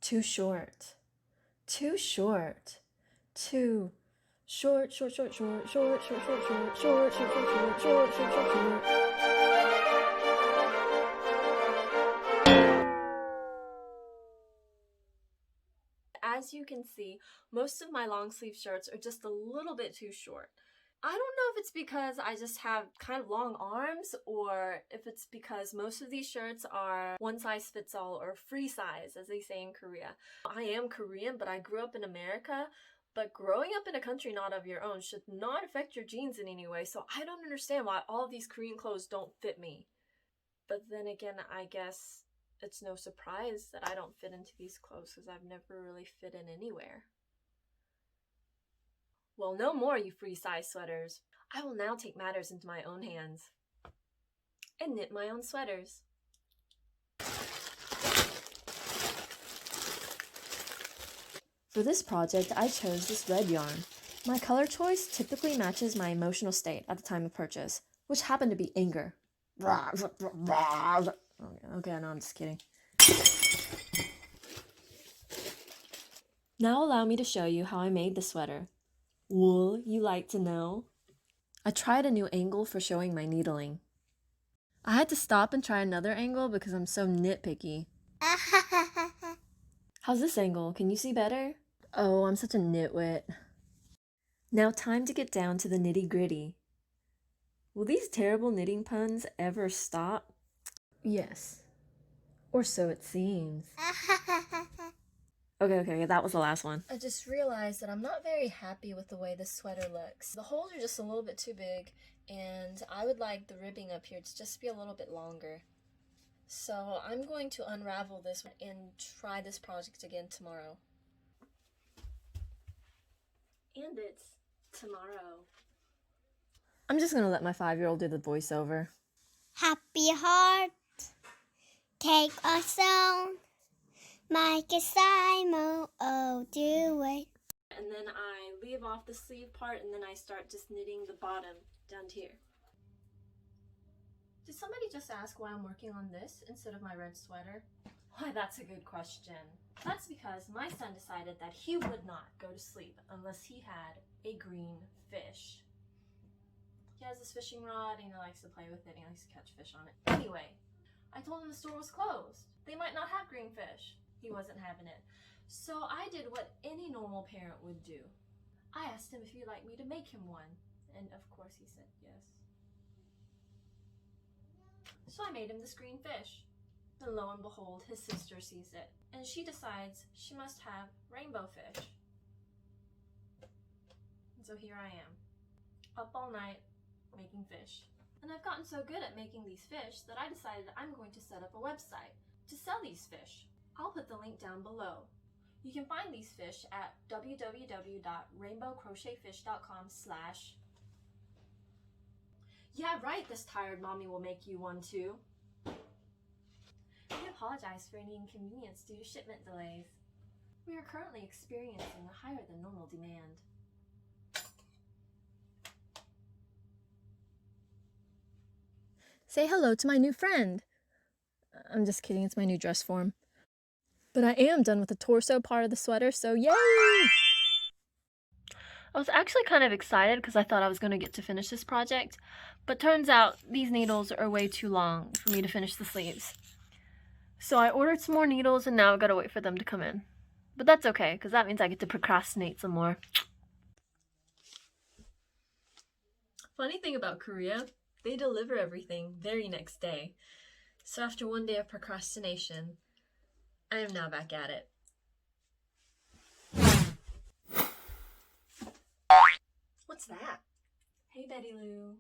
Too short. Too short. Too short, short, short, short, short, short, short, short, short, short, short, short, short, short, short. As you can see, most of my long sleeve shirts are just a little bit too short. I don't know if it's because I just have kind of long arms or if it's because most of these shirts are one size fits all or free size, as they say in Korea. I am Korean, but I grew up in America. But growing up in a country not of your own should not affect your genes in any way, so I don't understand why all of these Korean clothes don't fit me. But then again, I guess it's no surprise that I don't fit into these clothes because I've never really fit in anywhere. Well, no more, you free-size sweaters. I will now take matters into my own hands and knit my own sweaters. For this project, I chose this red yarn. My color choice typically matches my emotional state at the time of purchase, which happened to be anger. Okay, no, I'm just kidding. Now allow me to show you how I made the sweater. Wool, you like to know? I tried a new angle for showing my needling. I had to stop and try another angle because I'm so nitpicky. How's this angle? Can you see better? Oh, I'm such a nitwit. Now time to get down to the nitty-gritty. Will these terrible knitting puns ever stop? Yes. Or so it seems. Okay, that was the last one. I just realized that I'm not very happy with the way this sweater looks. The holes are just a little bit too big, and I would like the ribbing up here to just be a little bit longer. So I'm going to unravel this and try this project again tomorrow. And it's tomorrow. I'm just gonna let my 5-year-old do the voiceover. Happy heart, take a sound, make a Simon, oh do it. And then I leave off the sleeve part and then I start just knitting the bottom down to here. Did somebody just ask why I'm working on this instead of my red sweater? Why, that's a good question. That's because my son decided that he would not go to sleep unless he had a green fish. He has this fishing rod and he likes to play with it and he likes to catch fish on it. Anyway, I told him the store was closed. They might not have green fish. He wasn't having it. So I did what any normal parent would do. I asked him if he'd like me to make him one. And of course he said yes. So I made him this green fish. And lo and behold, his sister sees it. And she decides she must have rainbow fish. And so here I am, up all night, making fish. And I've gotten so good at making these fish that I decided I'm going to set up a website to sell these fish. I'll put the link down below. You can find these fish at www.rainbowcrochetfish.com/ Yeah, right, this tired mommy will make you one too. We apologize for any inconvenience due to shipment delays. We are currently experiencing a higher than normal demand. Say hello to my new friend. I'm just kidding, it's my new dress form. But I am done with the torso part of the sweater, so yay! I was actually kind of excited because I thought I was going to get to finish this project, but turns out these needles are way too long for me to finish the sleeves. So I ordered some more needles and now I've got to wait for them to come in. But that's okay, because that means I get to procrastinate some more. Funny thing about Korea, they deliver everything very next day. So after one day of procrastination, I am now back at it. What's that? Hey Betty Lou.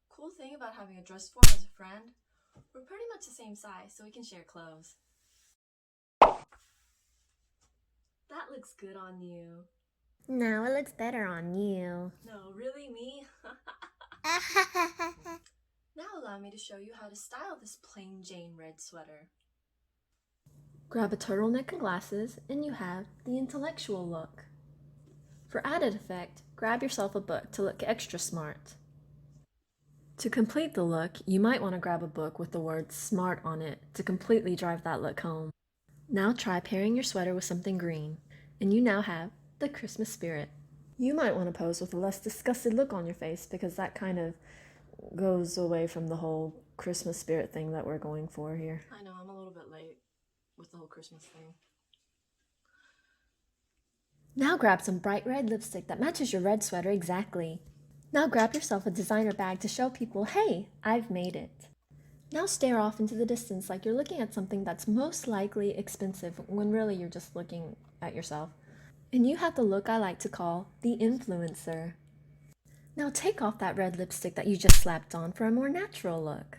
Cool thing about having a dress form as a friend, we're pretty much the same size, so we can share clothes. That looks good on you. No, it looks better on you. No, really, me? Now allow me to show you how to style this plain Jane red sweater. Grab a turtleneck and glasses, and you have the intellectual look. For added effect, grab yourself a book to look extra smart. To complete the look, you might want to grab a book with the word SMART on it to completely drive that look home. Now try pairing your sweater with something green, and you now have the Christmas spirit. You might want to pose with a less disgusted look on your face because that kind of goes away from the whole Christmas spirit thing that we're going for here. I know, I'm a little bit late with the whole Christmas thing. Now grab some bright red lipstick that matches your red sweater exactly. Now grab yourself a designer bag to show people, hey, I've made it. Now stare off into the distance like you're looking at something that's most likely expensive when really you're just looking at yourself. And you have the look I like to call the influencer. Now take off that red lipstick that you just slapped on for a more natural look.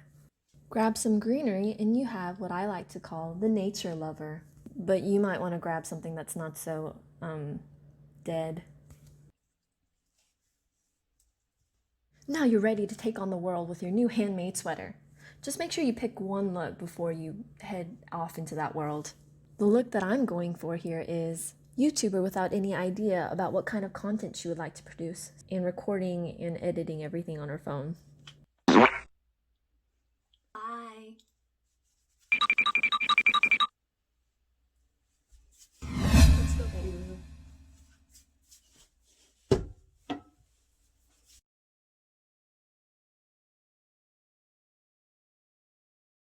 Grab some greenery and you have what I like to call the nature lover. But you might want to grab something that's not so, dead. Now you're ready to take on the world with your new handmade sweater. Just make sure you pick one look before you head off into that world. The look that I'm going for here is YouTuber without any idea about what kind of content she would like to produce, and recording and editing everything on her phone.